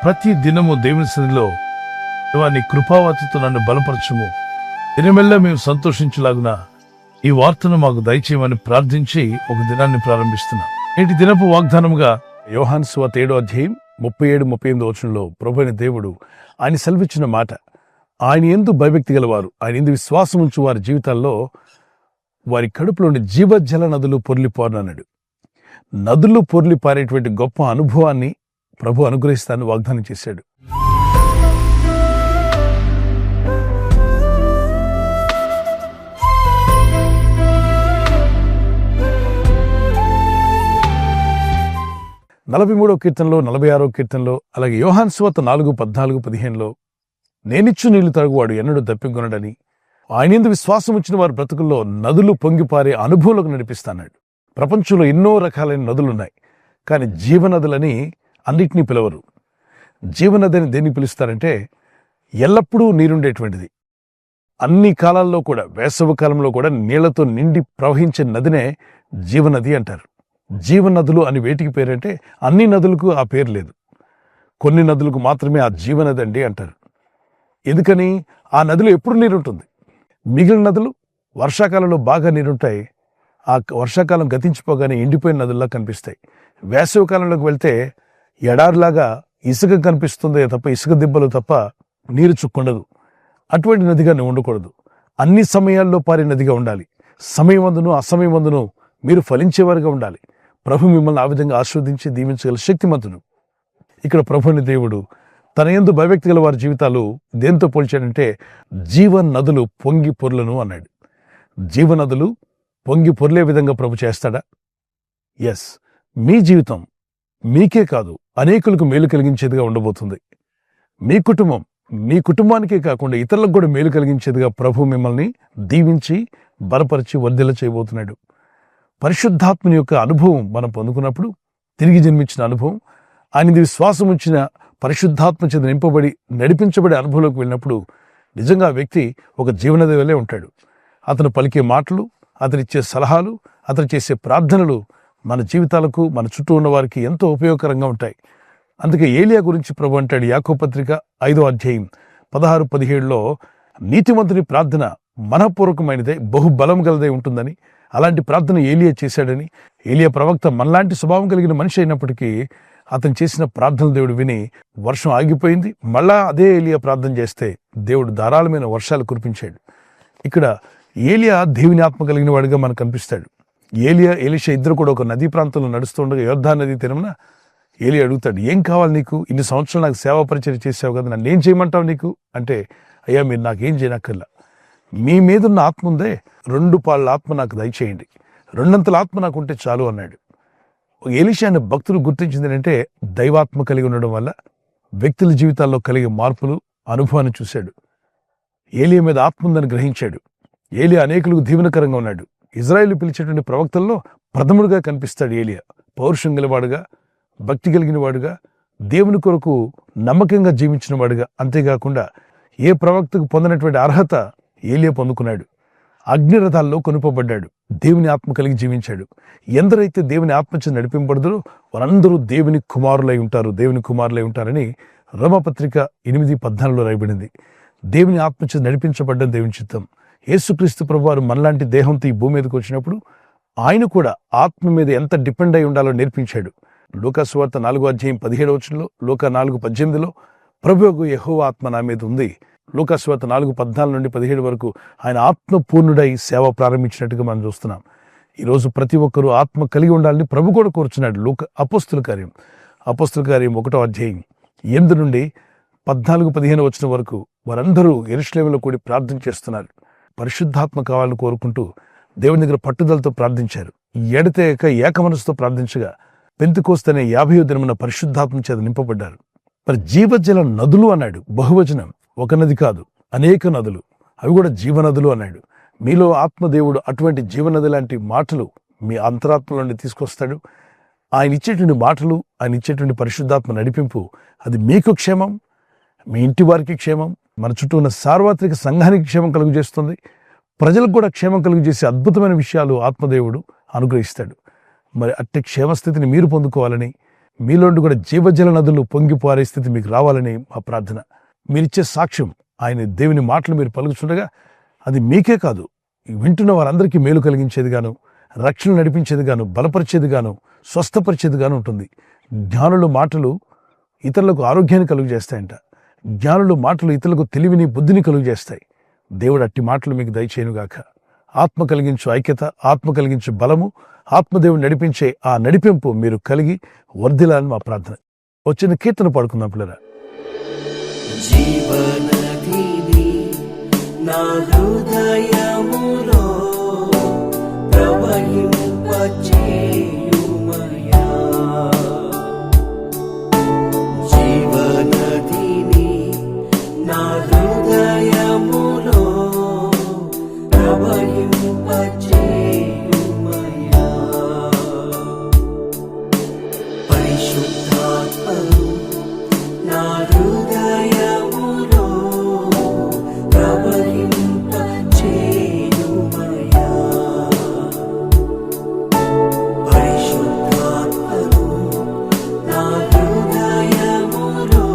ప్రతి దినము దేవుని సన్నిధిలో దేవా నీ కృపావతితో నన్ను బలపరచుము, దినమెల్లా మేము సంతోషించలాగున ఈ వార్తను మాకు దయచేయమని ప్రార్థించి ఒక దినాన్ని ప్రారంభిస్తున్నాం. నేటి దినపు వాగ్దానముగా యోహాను సువార్త 7వ అధ్యాయం 37-38 వచనంలో ప్రభువైన దేవుడు ఆయన సెలవిచ్చిన మాట, ఆయన యందు భయభక్తి గలవారు, ఆయన యందు విశ్వాసం ఉంచు వారి జీవితాల్లో వారి కడుపులోని జీవజల నదులు పొర్లిపోరనన్నాడు. నదులు పొర్లి పారేటువంటి గొప్ప అనుభవాన్ని ప్రభు అనుగ్రహిస్తానని వాగ్దానం చేశాడు. నలభై 43వ కీర్తనలో, 46వ కీర్తనలో, అలాగే యోహాను సువార్త 4:14-15లో నేనిచ్చు నీళ్లు తాగువాడు ఎన్నడూ దప్పికొనడని, ఆయన యందు విశ్వాసం ఉంచిన వారి బ్రతుకుల్లో నదులు పొంగిపారే అనుభవంలోకి నడిపిస్తాడు. ప్రపంచంలో ఎన్నో రకాలైన నదులున్నాయి, కానీ జీవనదులని అన్నిటినీ పిలవరు. జీవనది అని దేన్ని పిలుస్తారంటే ఎల్లప్పుడూ నీరుండేటువంటిది. అన్ని కాలాల్లో కూడా, వేసవి కాలంలో కూడా నీళ్లతో నిండి ప్రవహించే నదినే జీవనది అంటారు. జీవనదులు అని వేటికి పేరంటే అన్ని నదులకు ఆ పేరు లేదు, కొన్ని నదులకు మాత్రమే ఆ జీవనది అండి అంటారు. ఎందుకని? ఆ నదిలో ఎప్పుడు నీరుంటుంది. మిగిలిన నదులు వర్షాకాలంలో బాగా నీరుంటాయి, ఆ వర్షాకాలం గతించిపోగానే ఎండిపోయిన నదుల్లా కనిపిస్తాయి. వేసవి కాలంలోకి వెళ్తే ఎడారిలాగా ఇసుక కనిపిస్తుందే తప్ప, ఇసుక దిబ్బలు తప్ప నీరు చుక్కుండదు. అటువంటి నదిగా నువ్వు ఉండకూడదు. అన్ని సమయాల్లో పారే నదిగా ఉండాలి. సమయమందును అసమయమందును మీరు ఫలించేవారుగా ఉండాలి. ప్రభు మిమ్మల్ని ఆ విధంగా ఆస్వాదించి దీవించగల శక్తిమంతుడు. ఇక్కడ ప్రభుని దేవుడు తన యందు భయభక్తి గల వారి జీవితాలు దేంతో పోల్చాడంటే జీవన్ నదులు పొంగి పొర్లను అన్నాడు. జీవనదులు పొంగి పొర్లే విధంగా ప్రభు చేస్తాడా? ఎస్. మీ జీవితం మీకే కాదు, అనేకులకు మేలు కలిగించేదిగా ఉండబోతుంది. మీ కుటుంబానికే కాకుండా ఇతరులకు కూడా మేలు కలిగించేదిగా ప్రభు మిమ్మల్ని దీవించి బలపరిచి వర్ధిల్ల చేయబోతున్నాడు. పరిశుద్ధాత్మని యొక్క అనుభవం మనం పొందుకున్నప్పుడు, తిరిగి జన్మించిన అనుభవం, ఆయనది విశ్వాసం ఉంచిన పరిశుద్ధాత్మ చేత నింపబడి నడిపించబడే అనుభవంలోకి వెళ్ళినప్పుడు నిజంగా ఆ వ్యక్తి ఒక జీవనది వలె ఉంటాడు. అతను పలికే మాటలు, అతనిచ్చే సలహాలు, అతను చేసే ప్రార్థనలు మన జీవితాలకు, మన చుట్టూ ఉన్న వారికి ఎంతో ఉపయోగకరంగా ఉంటాయి. అందుకే ఏలియా గురించి ప్రభు అంటాడు యాకోబు పత్రిక 5వ అధ్యాయం 16-17లో, నీతిమంతుని ప్రార్థన మనఃపూర్వకమైనదే, బహుబలం గలదై ఉంటుందని, అలాంటి ప్రార్థన ఏలియా చేశాడని, ఏలియా ప్రవక్త మనలాంటి స్వభావం కలిగిన మనిషి అయినప్పటికీ అతను చేసిన ప్రార్థనలు దేవుడు విని వర్షం ఆగిపోయింది. మళ్ళా అదే ఏలియా ప్రార్థన చేస్తే దేవుడు ధారాళమైన వర్షాలు కురిపించాడు. ఇక్కడ ఏలియా దేవుని ఆత్మ కలిగిన వాడిగా మనకు కనిపిస్తాడు. ఏలియా, ఎలీషా ఇద్దరు కూడా ఒక నదీ ప్రాంతంలో నడుస్తుండగా యోర్దాను నదీ తీరమున ఏలియా అడుగుతాడు, ఏం కావాలి నీకు? ఇన్ని సంవత్సరాలు నాకు సేవా పరిచయం చేసావు కదా, నన్ను ఏం చేయమంటావు నీకు అంటే, అయ్యా మీరు నాకేం చేయనక్కర్లా, మీ మీదున్న ఆత్మ ఉందే, 2 పాళ్ళ ఆత్మ నాకు దయచేయండి, 2 ఆత్మ నాకు ఉంటే చాలు అన్నాడు. ఎలీషా అనే భక్తులు గుర్తించింది ఏంటంటే దైవాత్మ కలిగి ఉండడం వల్ల వ్యక్తుల జీవితాల్లో కలిగే మార్పులు, అనుభవాన్ని చూశాడు. ఏలియా మీద ఆత్మ ఉందని గ్రహించాడు. ఏలియా అనేకులకు దీవెనకరంగా ఉన్నాడు. ఇజ్రాయేలు పిలిచేటువంటి ప్రవక్తల్లో ప్రథముడుగా కనిపిస్తాడు ఏలియా. పౌరుషం గలవాడుగా, భక్తి కలిగిన వాడుగా, దేవుని కొరకు నమ్మకంగా జీవించిన వాడుగా, అంతేకాకుండా ఏ ప్రవక్తకు పొందినటువంటి అర్హత ఏలియా పొందుకున్నాడు. అగ్నిరథాల్లో కొనుపబడ్డాడు. దేవుని ఆత్మ కలిగి జీవించాడు. ఎందరైతే దేవుని ఆత్మచే నడిపింపబడదో వారందరూ దేవుని కుమారులై ఉంటారని రోమపత్రిక 8:14లో రాయబడింది. దేవుని ఆత్మచే నడిపించబడ్డం దేవుని చిత్తం. యేసుక్రీస్తు ప్రభువారు మనలాంటి దేహంతో ఈ భూమి మీదకి వచ్చినప్పుడు ఆయన కూడా ఆత్మ మీద ఎంత డిపెండ్ అయి ఉండాలో నేర్పించాడు. లూకా సువార్త 4వ అధ్యాయం 17వ వచనంలో, లూకా 4:18లో ప్రభువు యెహోవా ఆత్మ నా మీద ఉంది. లూకా సువార్త 4:14-17 వరకు ఆయన ఆత్మపూర్ణుడై సేవ ప్రారంభించినట్టుగా మనం చూస్తున్నాం. ఈరోజు ప్రతి ఒక్కరూ ఆత్మ కలిగి ఉండాలని ప్రభు కూడా కోరుచున్నాడు. అపోస్తుల కార్యం 1వ అధ్యాయం 8-14-15 వచనం వరకు వారందరూ యెరూషలేములో కూడి ప్రార్థన చేస్తున్నారు. పరిశుద్ధాత్మ కావాలని కోరుకుంటూ దేవుని దగ్గర పట్టుదలతో ప్రార్థించారు. ఎడతెగక ఏక మనసుతో ప్రార్థించగా పెంతెకోస్తు అనే 50వ దినమున పరిశుద్ధాత్మ చేత నింపబడ్డారు. మరి జీవజల నదులు అన్నాడు, బహువచనం, ఒక నది కాదు, అనేక నదులు, అవి కూడా జీవనదులు అన్నాడు. మీలో ఆత్మదేవుడు అటువంటి జీవనది లాంటి మాటలు మీ అంతరాత్మలోని తీసుకొస్తాడు. ఆయన ఇచ్చేటువంటి మాటలు, ఆయన ఇచ్చేటువంటి పరిశుద్ధాత్మ నడిపింపు, అది మీకు క్షేమం, మీ ఇంటి వారికి క్షేమం, మన చుట్టూ ఉన్న సార్వత్రిక సంఘానికి క్షేమం కలుగు చేస్తుంది. ప్రజలకు కూడా క్షేమం కలుగు చేసే అద్భుతమైన విషయాలు ఆత్మదేవుడు అనుగ్రహిస్తాడు. మరి అట్టి క్షేమస్థితిని మీరు పొందుకోవాలని, మీలోండి కూడా జీవజల నదులు పొంగిపోరే స్థితి మీకు రావాలని మా ప్రార్థన. మీరిచ్చే సాక్ష్యం, ఆయన దేవుని మాటలు మీరు పలుకుతుండగా అది మీకే కాదు, వింటున్న వారందరికీ మేలు కలిగించేదిగాను, రక్షణ నడిపించేదిగాను, బలపరిచేదిగాను, స్వస్థపరిచేదిగాను ఉంటుంది. జ్ఞానుల మాటలు ఇతరులకు ఆరోగ్యాన్ని కలుగు చేస్తాయంట. జ్ఞానుల మాటలు ఇతరులకు తెలివిని, బుద్ధిని కలుగు చేస్తాయి. దేవుడు అట్టి మాటలు మీకు దయచేయునుగాక. ఆత్మ కలిగించు ఐక్యత, ఆత్మ కలిగించు బలము, ఆత్మదేవుడు నడిపించే ఆ నడిపింపు మీరు కలిగి వర్ధిల్లాలని మా ప్రార్థన. వచ్చిన కీర్తన పాడుకుందాం పిల్లరా. జీవనదిని నా హృదయములో ప్రవహింపచేయుమయా, జీవనదిని నా హృదయములో ప్రవహింపచేయుమయా, పరిశుద్ధాత్మను నా హృదయములో ప్రవహింపచేయుమయా, పరిశుద్ధాత్మను నా హృదయములో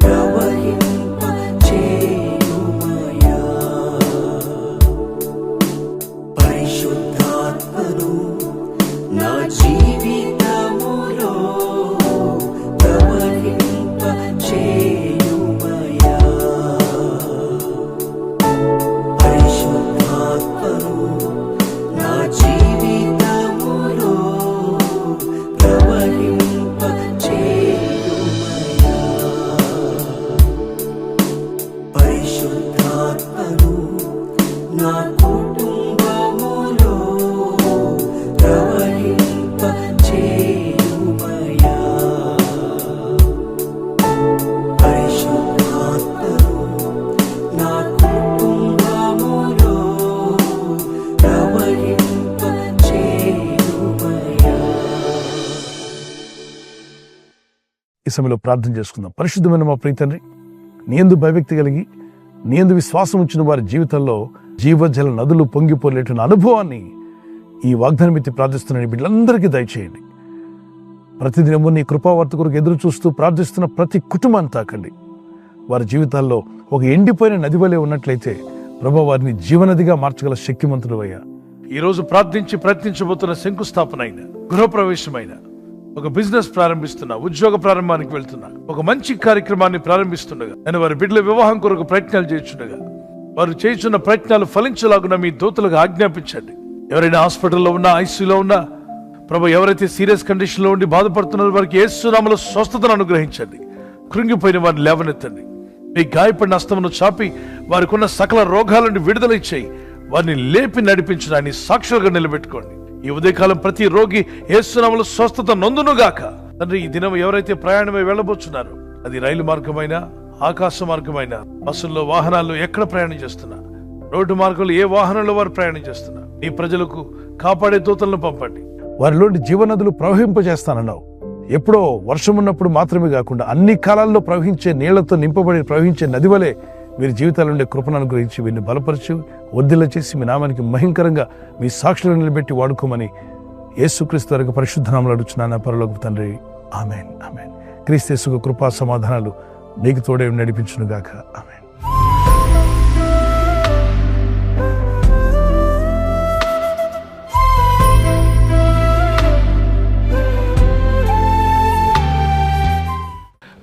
ప్రవహింపచేయుమయా, పరిశుద్ధాత్మను నా జీవితములో ప్రవహింపచేయుమయా, పరిశుద్ధాత్మను నా జీవితములో ప్రవహింపచేయుమయా, పరిశుద్ధాత్మను నా కుటుంబములో ప్రవహింపచేయుమయా, పరిశుద్ధాత్మను నా కుటుంబములో ప్రవహింపచేయుమయా. ఈ సమయంలో ప్రార్థన చేసుకుందాం. పరిశుద్ధమైన మా ప్రియ తండ్రి, నీ యందు భయభక్తి కలిగి నీ యందు విశ్వాసం ఉంచిన వారి జీవితంలో జీవజల నదులు పొంగిపోలేటున్న అనుభవాన్ని ఈ వాగ్దానం ఎత్తి ప్రార్థిస్తున్న బిడ్డలందరికీ దయచేయండి. ప్రతిదినము నీ కృపావార్త కొరకు ఎదురు చూస్తూ ప్రార్థిస్తున్న ప్రతి కుటుంబాన్ని తాకండి. వారి జీవితాల్లో ఒక ఎండిపోయిన నది వలె ఉన్నట్లయితే ప్రభు వారిని జీవనదిగా మార్చగల శక్తిమంతుడు అయ్యా. ఈరోజు ప్రార్థించి ప్రయత్నించబోతున్న శంకుస్థాపన అయిన, గృహప్రవేశమైన, ఒక బిజినెస్ ప్రారంభిస్తున్నా, ఉద్యోగ ప్రారంభానికి వెళ్తున్నా, ఒక మంచి కార్యక్రమాన్ని ప్రారంభిస్తుండగా, నేను వారి బిడ్డల వివాహం కొరకు ప్రయత్నాలు చేస్తుండగా వారు చేస్తున్న ప్రయత్నాలు ఫలించలాగున మీ దూతలకు ఆజ్ఞాపించండి. ఎవరైనా హాస్పిటల్లో ఉన్నా, ఐసీయూలో ఉన్నా ప్రభు, ఎవరైతే సీరియస్ కండిషన్ లో ఉండి బాధపడుతున్నారో వారికి యేసు నామములో స్వస్థతను అనుగ్రహించండి. కృంగిపోయిన వారిని లేవనెత్తండి. మీ గాయపడిన హస్తమును చాపి వారికి ఉన్న సకల రోగాల నుండి విడుదల ఇచ్చేయి. వారిని లేపి నడిపించడాన్ని సాక్షులుగా నిలబెట్టుకోండి. ఈ ఉదయకాలం ప్రతి రోగి యేసు నామములో స్వస్థత నొందునుగాక. తండ్రి, ఈ దినం ఎవరైతే ప్రయాణమై వెళ్ళబోతున్నారో, అది రైలు మార్గమైనా, ఆకాశ మార్గమైనా, బస్సుల్లో, వాహనాల్లో ఎక్కడ ప్రయాణం చేస్తున్నా, రోడ్డు మార్గంలో ఏ వాహనంలో వారు ప్రయాణం చేస్తున్నా, నీ ప్రజలకు కాపాడే దూతలను పంపండి. వారిలోని జీవనదులు ప్రవహింపజేస్తానన్నావు. ఎప్పుడో వర్షం ఉన్నప్పుడు మాత్రమే కాకుండా అన్ని కాలాల్లో ప్రవహించే నీళ్లతో నింపబడి ప్రవహించే నది వలె వీరి జీవితాల నుండి కృపను అనుగ్రహించి వీరిని బలపరిచి వర్ధిల్ల చేసి మీ నామానికి మహింకరంగా మీ సాక్షులను నిలబెట్టి వాడుకోమని యేసుక్రీస్తు వారికి పరిశుద్ధ నామములో అడుగుచున్నాను పరలోకపు తండ్రి. ఆమేన్, ఆమేన్. క్రీస్తు యేసుకు కృపా సమాధానాలు నీకు తోడే నడిపించునుగాక. ఆమేన్.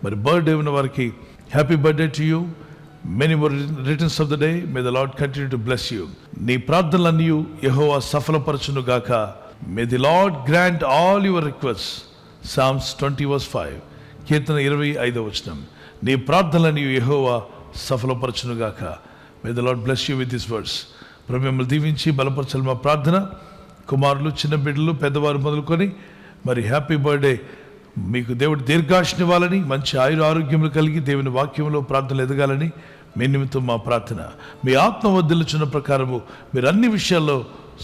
మరి బర్త్డే ఉన్న వారికి happy birthday to you. Many more returns of the day. May the lord continue to bless you. నీ ప్రార్థనలన్నీ యెహోవా సఫలపరచును గాక. May the lord grant all your request. Psalms 20:5. కీర్తన 25. నీ ప్రార్థనలన్నీ యెహోవా సఫలపరచును గాక. May the lord bless you with this words. ప్రభు మిమ్మల్ని దీవించి బలపరచాలి మా ప్రార్థన. కుమారులు, చిన్న బిడ్డలు, పెద్దవారు మొదలుకొని మరి హ్యాపీ బర్త్డే. మీకు దేవుడు దీర్ఘాయుష్నివ్వాలని, మంచి ఆరోగ్యములు కలిగి దేవుని వాక్యంలో ప్రార్థనలు ఎదగాలని మీ నిమిత్తం మా ప్రార్థన. మీ ఆత్మ వర్ధిల్లుచున్న ప్రకారము మీరు అన్ని విషయాల్లో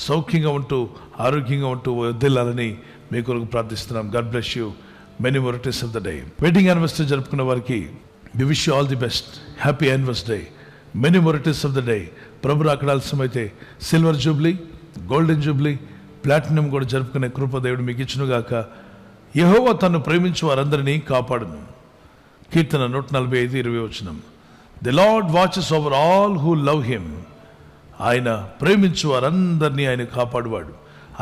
సౌఖ్యంగా ఉంటూ, ఆరోగ్యంగా ఉంటూ వర్ధిల్లాలని మీ కొరకు ప్రార్థిస్తున్నాం. God bless you. Many more returns of the day. Wedding anniversary జరుపుకున్న వారికి we wish you all the best. Happy anniversary. Many more returns of the day. ప్రభు అక్కడ ఆలస్యమైతే silver jubilee, golden jubilee, platinum కూడా జరుపుకునే కృప దేవుడు మీకు ఇచ్చునుగాక. యెహోవా తన్ను ప్రేమించు వారందరినీ కాపాడును. కీర్తన 145:20. The lord watches over all who love him. ఆయన ప్రేమించు వారందరినీ ఆయన కాపాడువాడు.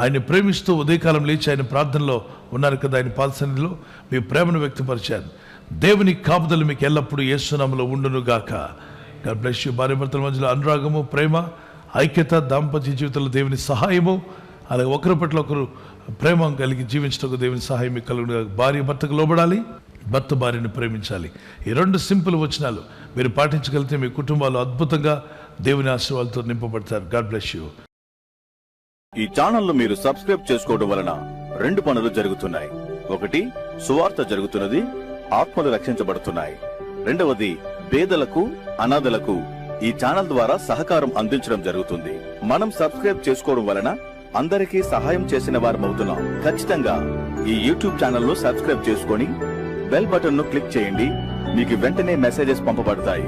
ఆయన ప్రేమిస్తూ ఉదయకాలం లేచి ఆయన ప్రార్థనలో ఉన్నారు కదా, ఆయన పాదసన్నిధిలో మీ ప్రేమను వ్యక్తపరిచారు. దేవుని కాపుదలు మీకు ఎల్లప్పుడూ యేసు నామములో ఉండును గాక. God bless you. భార్యాభర్తల మధ్యలో అనురాగము, ప్రేమ, ఐక్యత, దాంపత్య జీవితంలో దేవుని సహాయము, అలాగే ఒకరి పట్ల ఒకరు ప్రేమ కలిగి జీవించడానికి దేవుని సహాయం మీకు కలుగును. భార్య భర్తకు లోబడాలి, భర్త భార్యను ప్రేమించాలి. ఈ 2 సింపుల్ వచనాలు మీరు పాటించగలిగితే మీ కుటుంబాలు అద్భుతంగా దేవుని ఆశీర్వాదాలతో నింపబడతారు. God bless you. ఈ ఛానల్ ను మీరు సబ్స్క్రైబ్ చేసుకోవడం వలన 2 పనులు జరుగుతున్నాయి. ఒకటి, సువార్త జరుగుతున్నది, ఆత్మలు రక్షించబడుతున్నాయి. రెండవది, పేదలకు, అనాథలకు ఈ ఛానల్ ద్వారా సహకారం అందించడం జరుగుతుంది. మనం సబ్స్క్రైబ్ చేసుకోవడం వలన అందరికీ సహాయం చేసిన వారమవుతున్నాం. ఖచ్చితంగా ఈ యూట్యూబ్ ఛానల్ ను సబ్స్క్రైబ్ చేసుకొని బెల్ బటన్ ను క్లిక్ చేయండి. మీకు వెంటనే మెసేజెస్ పంపబడతాయి.